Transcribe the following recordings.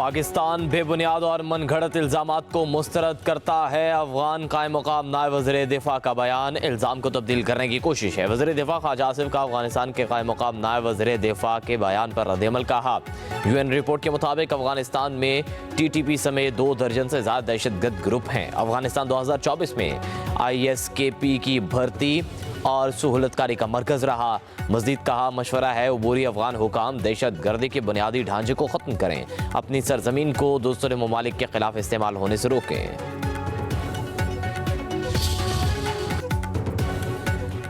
पाकिस्तान बेबुनियाद और मनगढ़ंत इल्जामात को मुस्तरद करता है। अफगान कायम मुकाम नायब वज़ीर दिफा का बयान इल्ज़ाम को तब्दील करने की कोशिश है। वज़ीर दिफा ख्वाजा आसिफ का अफगानिस्तान के कायम मुकाम नायब वज़ीर दिफा के बयान पर रद्द-ए-अमल कहा। UN रिपोर्ट के मुताबिक अफगानिस्तान में TTP समेत 2 दर्जन से ज़्यादा दहशतगर्द ग्रुप हैं। अफगानिस्तान 2024 में ISKP की भर्ती और सहूलतकारी का मरकज़ रहा। मज़ीद कहा, मशवरा है अबूरी अफगान हुकाम दहशत गर्दी के बुनियादी ढांचे को ख़त्म करें, अपनी सरजमीन को दूसरे ममालिक के खिलाफ इस्तेमाल होने से रोकें।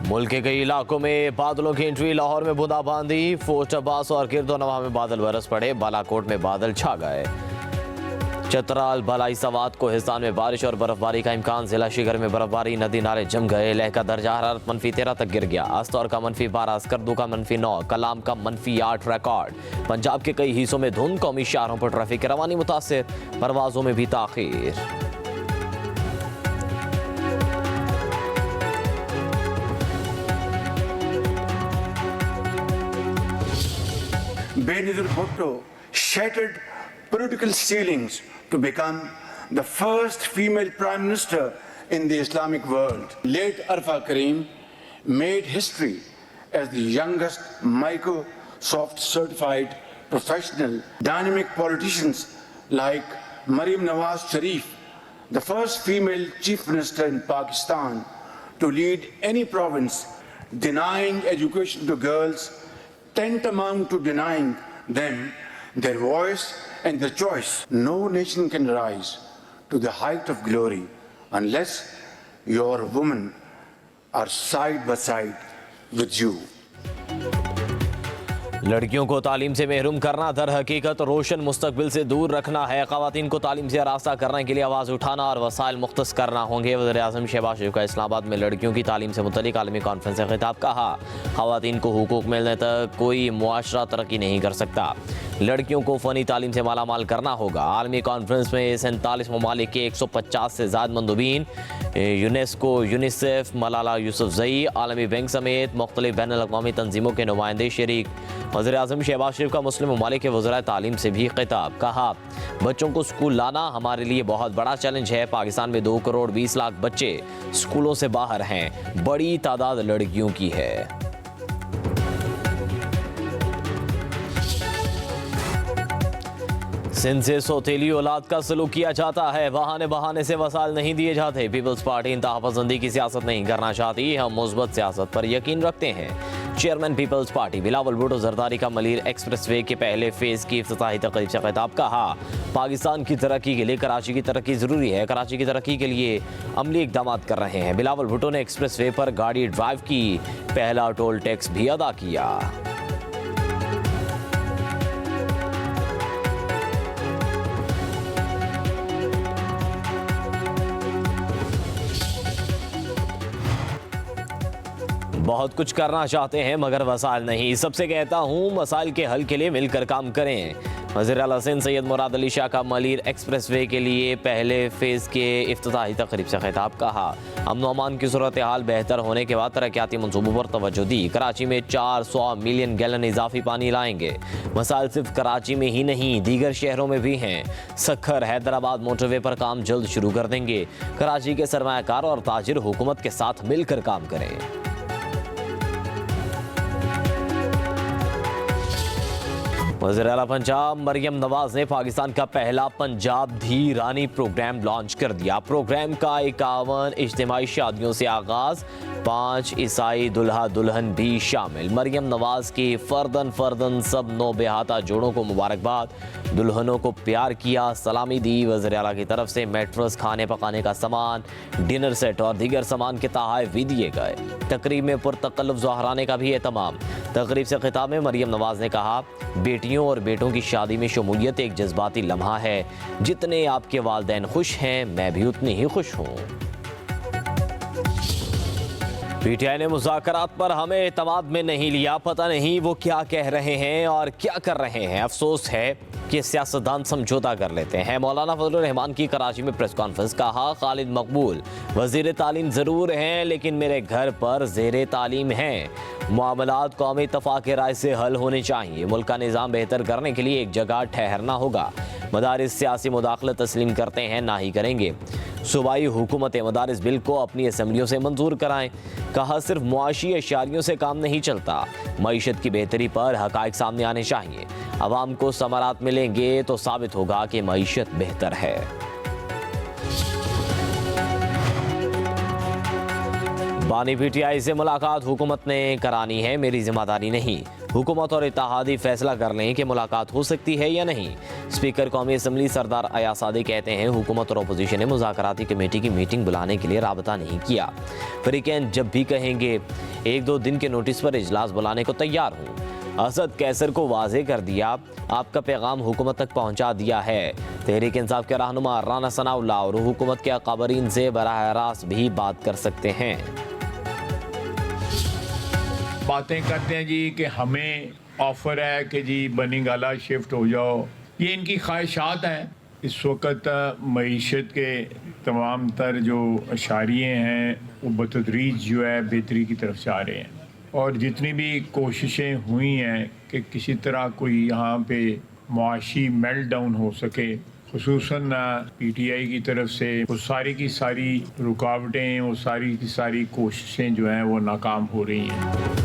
मुल्क के कई इलाकों में बादलों की एंट्री। लाहौर में बूंदाबांदी, फोर्ट अब्बास और गिरदोनवा में बादल बरस पड़े। बालाकोट में बादल छा गए। चतराल बलाई सवात को हिस्सान में बारिश और बर्फबारी का इम्कान। जिला शिगर में बर्फबारी, नदी नाले जम गए। लह का दर्जा हरारत -13 तक गिर गया। आस्तौर का -12, स्कर्दू का -9, कलाम का -8 रिकॉर्ड। पंजाब के कई हिस्सों में धुंध, कौमी शहरों पर ट्रैफिक की रवानी मुतासिर, परवाजों में भी ताखीर। Benazir Bhutto shattered political ceilings to become the first female prime minister in the Islamic world. Late Arfa Karim made history as the youngest Microsoft certified professional. Dynamic politicians like Maryam Nawaz Sharif, the first female chief minister in Pakistan to lead any province, denying education to girls, tantamount to denying them their voice and their choice. No nation can rise to the height of glory unless your women are side by side with you. लड़कियों को तालीम से महरूम करना दर हकीकत रोशन मुस्तकबिल से दूर रखना है। ख़वातीन को तालीम से रास्ता करने के लिए आवाज़ उठाना और वसाइल मुख्तस करना होंगे। वज़ीर-ए-आज़म शहबाज शरीफ का इस्लामाबाद में लड़कियों की तालीम से मुतल्लिक़ आलमी कॉन्फ्रेंस से खिताब। कहा, ख़वातीन को हुकूक मिलने तक कोई मुआशरा तरक्की नहीं कर सकता। लड़कियों को फ़नी तालीम से मालामाल करना होगा। आलमी कॉन्फ्रेंस में 47 ममालिक के 150 से ज़्यादा मंदूबीन, यूनेस्को, यूनिसेफ, मलाला यूसुफजई, आलमी बैंक समेत मुख्तलिफ बैनुल-अक़वामी तंजीमों के नुमाइंदे शरीक। वज़ीर-ए-आज़म शहबाज शरीफ का मुस्लिम ममालिक के वज़राए तालीम से भी खिताब। कहा, बच्चों को स्कूल लाना हमारे लिए बहुत बड़ा चैलेंज है। पाकिस्तान में 2 करोड़ 20 लाख बच्चे स्कूलों से बाहर हैं। बड़ी तादाद लड़कियों की है। सिंध से सौतेली औलाद का सलूक किया जाता है। बहाने बहाने से वसाइल नहीं दिए जाते। पीपल्स पार्टी इंतहापसंदी की सियासत नहीं करना चाहती। हम मुस्बत सियासत पर यकीन रखते हैं। Chairman peoples party Bilawal Bhutto Zardari का मलीर एक्सप्रेसवे के पहले फेज की इफ्तिताही तकरीब से खिताब। कहा, पाकिस्तान की तरक्की के लिए कराची की तरक्की जरूरी है। कराची की तरक्की के लिए अमली इकदाम कर रहे हैं। बिलावल भुट्टो ने एक्सप्रेसवे पर गाड़ी ड्राइव की, पहला टोल टैक्स भी अदा किया। बहुत कुछ करना चाहते हैं मगर वसाइल नहीं। सबसे कहता हूँ मसाइल के हल के लिए मिलकर काम करें। वज़ीर आला सिंध सैयद मुराद अली शाह का मलीर एक्सप्रेसवे के लिए पहले फेज़ के इफ्तिताही तकरीब से खिताब। कहा, अमन अमान की सूरत हाल बेहतर होने के बाद तरक्याती मंसूबों पर तवज्जो दी। कराची में 400 मिलियन गैलन इजाफी पानी लाएंगे। मसाइल सिर्फ कराची में ही नहीं दीगर शहरों में भी हैं। सखर हैदराबाद मोटरवे पर काम जल्द शुरू कर देंगे। कराची के सरमायाकार और ताजिर हुकूमत के साथ मिलकर काम करें। वज़ीर आला पंजाब मरियम नवाज ने पाकिस्तान का पहला पंजाब धी रानी प्रोग्राम लॉन्च कर दिया। प्रोग्राम का 51 इज्तिमाई शादियों से आगाज, 5 ईसाई दुल्हा दुल्हन भी शामिल। मरियम नवाज की फर्दन सब नौ बेहाता जोड़ों को मुबारकबाद, दुल्हनों को प्यार किया, सलामी दी। वज़ीर आला की तरफ से मैट्रेस, खाने पकाने का सामान, डिनर सेट और दीगर सामान के तोहफे भी दिए गए। तकरीब में पुरतकल्लुफ़ ज़हराने का भी एहतमाम। तकरीब से खिताब में मरियम नवाज ने कहा, बेटियों और बेटों की शादी में शमूलियत एक जज्बाती लम्हा है। जितने आपके वालिदैन खुश हैं मैं भी उतनी ही खुश हूँ। PTI ने मुज़ाकरात पर हमें एतमाद में नहीं लिया। पता नहीं वो क्या कह रहे हैं और क्या कर रहे हैं। अफसोस है कि सियासतदान समझौता कर लेते हैं। मौलाना फजलुर रहमान की कराची में प्रेस कॉन्फ्रेंस। कहा, खालिद मकबूल वज़ीर तालीम ज़रूर हैं लेकिन मेरे घर पर ज़ेरे तालीम हैं। मामलात कौमी इत्तफ़ाक़ राय से हल होने चाहिए। मुल्क का निज़ाम बेहतर करने के लिए एक जगह ठहरना होगा। मदारिस सियासी मुदाखलत तस्लीम करते हैं, ना ही करेंगे। सूबाई हुकूमत मदारिस बिल को अपनी असम्बलियों से मंजूर कराएं। कहा, सिर्फ मुआशी अशारियों से काम नहीं चलता, मईशत की बेहतरी पर हकाइक सामने आने चाहिए। अवाम को समारात मिलेंगे तो साबित होगा कि मईशत बेहतर है। बानी पीटीआई से मुलाकात हुकूमत ने करानी है, मेरी जिम्मेदारी नहीं। हुकूमत और इत्तेहादी फैसला कर लें कि मुलाकात हो सकती है या नहीं। स्पीकर कौमी असम्बली सरदार अयाज सादी कहते हैं, हुकूमत और अपोजिशन ने मुज़ाकराती कमेटी की मीटिंग बुलाने के लिए राबता नहीं किया। फरीकैन जब भी कहेंगे 1-2 दिन के नोटिस पर इजलास बुलाने को तैयार हूँ। असद कैसर को वाजे कर दिया, आपका पैगाम हुकूमत तक पहुँचा दिया है। तहरीक इंसाफ के रहनुमा राना सनाउल्लाह और हुकूमत के अकाबरीन से बराह रास्त भी बात कर सकते हैं। बातें करते हैं जी कि हमें ऑफ़र है कि जी बनी गाला शिफ्ट हो जाओ, ये इनकी ख्वाहिशात हैं। इस वक्त मईशत के तमाम तर जो अशारिये हैं वो बतदरीज जो है बेहतरी की तरफ जा रहे हैं, और जितनी भी कोशिशें हुई हैं कि किसी तरह कोई यहाँ पे मुआशी मेल्ट डाउन हो सके, खुसूसन पीटीआई की तरफ से वो सारी की सारी रुकावटें, वो सारी की सारी कोशिशें जो हैं वो नाकाम हो रही हैं।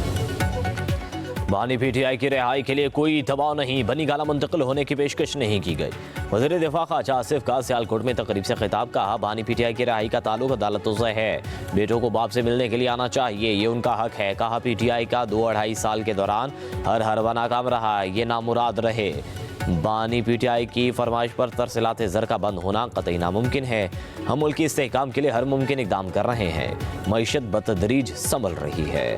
बानी पीटीआई की रिहाई के लिए कोई दबाव नहीं, बनी गाला मुंतकिल होने की पेशकश नहीं की गई। वज़ीर दिफा ख्वाजा आसिफ का सियालकोट में तकरीब से खिताब। कहा, बानी पीटीआई की रिहाई का ताल्लुक अदालतों से है, बेटों को बाप से मिलने के लिए आना चाहिए, ये उनका हक है। कहा, पीटीआई का 2-2.5 साल के दौरान हर हरबा नाकाम रहा, ये नामुराद रहे। बानी पीटीआई की फरमाइश पर तरसीलात ज़र का बंद होना कतई नामुमकिन है। हम मुल्क की इस्तेहकाम के लिए हर मुमकिन इक़दाम कर रहे हैं। मईशत बतदरीज संभल रही है।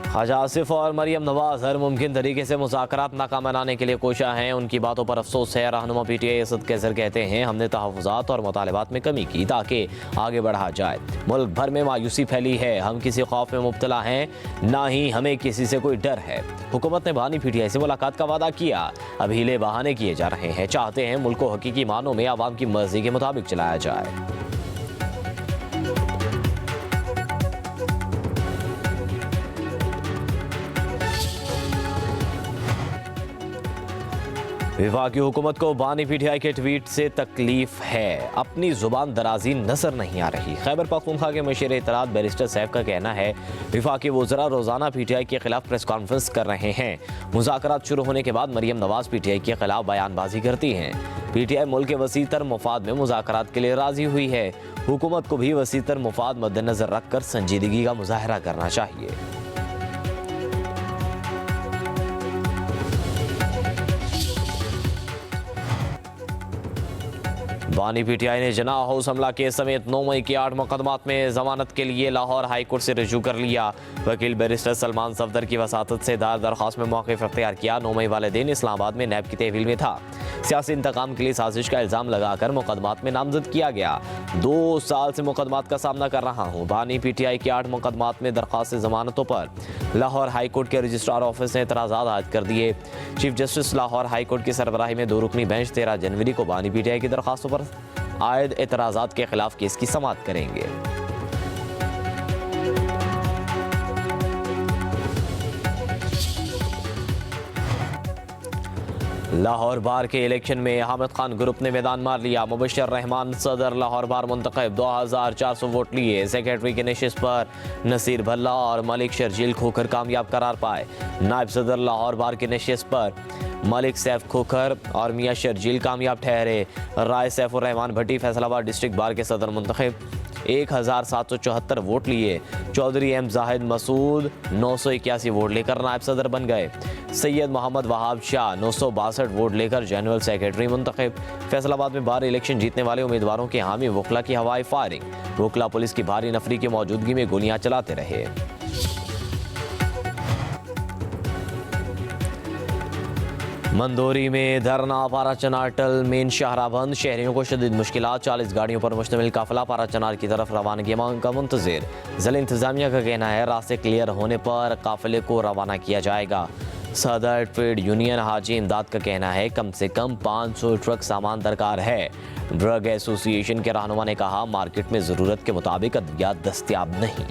ख्वाजा आसिफ और मरियम नवाज हर मुमकिन तरीके से मुज़ाकरात नाकाम बनाने के लिए कोशा हैं। उनकी बातों पर अफसोस है। रहनुमा पीटीआई असद कैसर कहते हैं, हमने तहफ़्फ़ुज़ात और मुतालबात में कमी की ताकि आगे बढ़ा जाए। मुल्क भर में मायूसी फैली है, हम किसी खौफ में मुब्तला हैं, ना ही हमें किसी से कोई डर है। हुकूमत ने बानी पीटीआई से मुलाकात का वादा किया, अब हीले बहाने किए जा रहे हैं। चाहते हैं मुल्क को हकीकी मानों में आवाम की मर्जी के मुताबिक चलाया जाए। विफाकी हुकूमत को बानी पीटीआई के ट्वीट से तकलीफ है, अपनी जुबान दराजी नजर नहीं आ रही। खैबर पख्तूनख्वा के मशीर इत्तलात बैरिस्टर सैफ का कहना है, विफाकी वज़रा रोज़ाना पीटीआई के खिलाफ प्रेस कॉन्फ्रेंस कर रहे हैं। मुज़ाकरात शुरू होने के बाद मरियम नवाज पीटीआई के खिलाफ बयानबाजी करती हैं। पीटीआई मुल्क के वसीतर मुफाद में मुज़ाकरात के लिए राजी हुई है। हुकूमत को भी वसीतर मुफाद मद्देनजर रखकर संजीदगी का मुजाहरा करना चाहिए। बानी पीटीआई ने जना हाउस हमला केस समेत 9 मई के 8 मुकदमात में जमानत के लिए लाहौर हाई कोर्ट से रजू कर लिया। वकील बैरिस्टर सलमान सफदर की वसातत से दायर दरख्वास्त में मौक़िफ़ अख्तियार किया। 9 मई वाले दिन इस्लामाबाद में नैब की तहवील में था। सियासी इंतकाम के लिए साजिश का इल्ज़ाम लगाकर मुकदमात में नामजद किया गया। 2 साल से मुकदमात का सामना कर रहा हूँ। बानी पीटीआई के 8 मुकदमात में दरख्वास्त जमानतों पर लाहौर हाई कोर्ट के रजिस्ट्रार ऑफिस ने एतराज़ात आयद कर दिए। Chief justice Lahore high court की सरबराही में 2 रुकनी बेंच 13 जनवरी को बानी पीटीआई की दरख्वास्तों पर आयद एतराज़ात के खिलाफ केस की समाअत करेंगे। लाहौर बार के इलेक्शन में हामिद खान ग्रुप ने मैदान मार लिया। मुबश्शिर रहमान सदर लाहौर बार मुंतखब, 2400 वोट लिए। सेक्रेटरी की नशिस्त पर नसीर भल्ला और मलिक शर्जील खोखर कामयाब करार पाए। नायब सदर लाहौर बार की नशिस्त पर मलिक सैफ खोखर और मियाँ शर्जील कामयाब ठहरे। राय सैफुर रहमान भट्टी फैसलाबाद डिस्ट्रिक्ट बार के सदर मुंतखब, 1774 वोट लिए। चौधरी एम जाहिद मसूद 981 वोट लेकर नायब सदर बन गए। सैयद मोहम्मद वहाब शाह 962 वोट लेकर जनरल सेक्रेटरी मुंतखब। फैसलाबाद में बार इलेक्शन जीतने वाले उम्मीदवारों के हामी वकला की हवाई फायरिंग। वकला पुलिस की भारी नफरी की मौजूदगी में गोलियां चलाते रहे। मंदोरी में धरना, पारा चनार टल मेन शाहरा बंद, शहरियों को शदीद मुश्किलात। 40 गाड़ियों पर मुश्तमिल काफिला पारा चनार की तरफ रवानगी मांग का मुंतज़िर। ज़िला इंतजामिया का कहना है रास्ते क्लियर होने पर काफिले को रवाना किया जाएगा। सदर ट्रेड यूनियन हाजी इमदाद का कहना है कम से कम 500 ट्रक सामान दरकार है। ड्रग एसोसिएशन के रहनुमा ने कहा मार्केट में ज़रूरत के मुताबिक अद्वियात दस्तयाब नहीं।